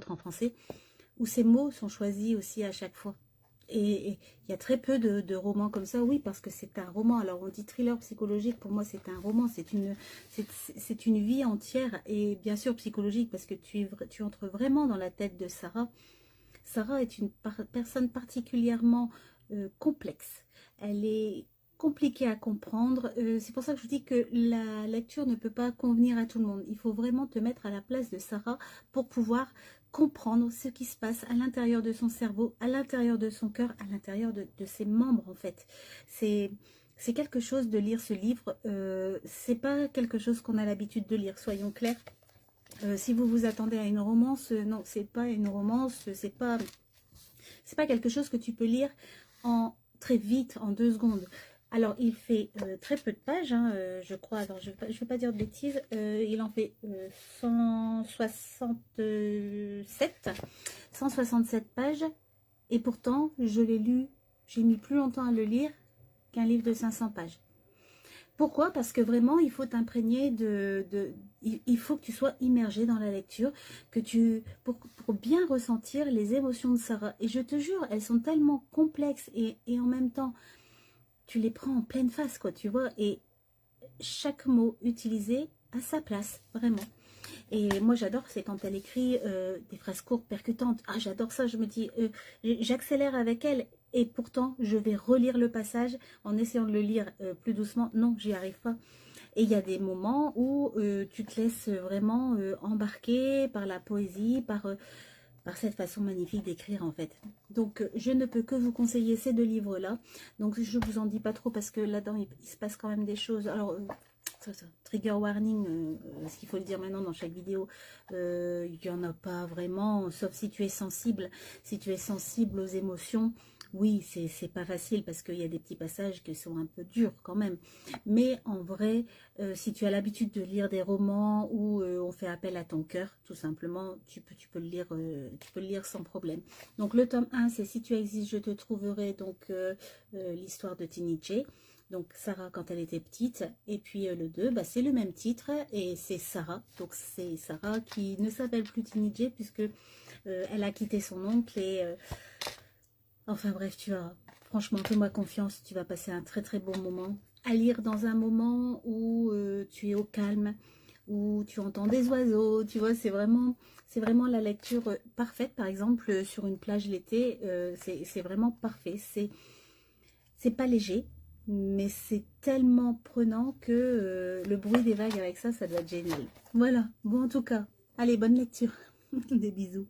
en français, où ces mots sont choisis aussi à chaque fois. Et il y a très peu de romans comme ça, oui, parce que c'est un roman. Alors on dit thriller psychologique, pour moi c'est un roman, c'est une vie entière, et bien sûr psychologique, parce que tu entres vraiment dans la tête de Sarah. Sarah est une personne particulièrement complexe. Elle est compliquée à comprendre. C'est pour ça que je vous dis que la lecture ne peut pas convenir à tout le monde. Il faut vraiment te mettre à la place de Sarah pour pouvoir comprendre ce qui se passe à l'intérieur de son cerveau, à l'intérieur de son cœur, à l'intérieur de ses membres en fait. C'est quelque chose de lire ce livre. C'est pas quelque chose qu'on a l'habitude de lire, soyons clairs. Si vous vous attendez à une romance, non, c'est pas une romance, c'est pas quelque chose que tu peux lire en très vite, en 2 secondes. Alors, il fait très peu de pages, hein, je crois. Alors, je ne vais pas dire de bêtises. Il en fait 167 pages. Et pourtant, je l'ai lu, j'ai mis plus longtemps à le lire qu'un livre de 500 pages. Pourquoi? Parce que vraiment, il faut t'imprégner il faut que tu sois immergé dans la lecture, pour bien ressentir les émotions de Sarah. Et je te jure, elles sont tellement complexes et en même temps, tu les prends en pleine face, quoi, tu vois. Et chaque mot utilisé à sa place, vraiment. Et moi, j'adore, c'est quand elle écrit des phrases courtes, percutantes. Ah, j'adore ça, je me dis, j'accélère avec elle. Et pourtant, je vais relire le passage en essayant de le lire plus doucement. Non, j'y arrive pas. Et il y a des moments où tu te laisses vraiment embarquer par la poésie, par cette façon magnifique d'écrire en fait. Donc je ne peux que vous conseiller ces 2 livres-là. Donc je vous en dis pas trop parce que là-dedans il se passe quand même des choses. Alors trigger warning, ce qu'il faut le dire maintenant dans chaque vidéo, il n'y en a pas vraiment, sauf si tu es sensible. Si tu es sensible aux émotions, oui, c'est pas facile parce qu'il y a des petits passages qui sont un peu durs quand même. Mais en vrai, si tu as l'habitude de lire des romans où on fait appel à ton cœur, tout simplement, tu peux le lire sans problème. Donc le tome 1, c'est Si tu existes, je te trouverai, donc l'histoire de Tiny J. Donc Sarah quand elle était petite, et puis le 2, bah, c'est le même titre, et c'est Sarah. Donc c'est Sarah qui ne s'appelle plus Tiny J, puisque elle a quitté son oncle, et enfin bref, franchement, fais-moi confiance, tu vas passer un très très bon moment à lire dans un moment où tu es au calme, où tu entends des oiseaux, tu vois, c'est vraiment la lecture parfaite. Par exemple, sur une plage l'été, c'est vraiment parfait. C'est pas léger, mais c'est tellement prenant que le bruit des vagues avec ça, ça doit être génial. Voilà, bon en tout cas, allez, bonne lecture. Des bisous.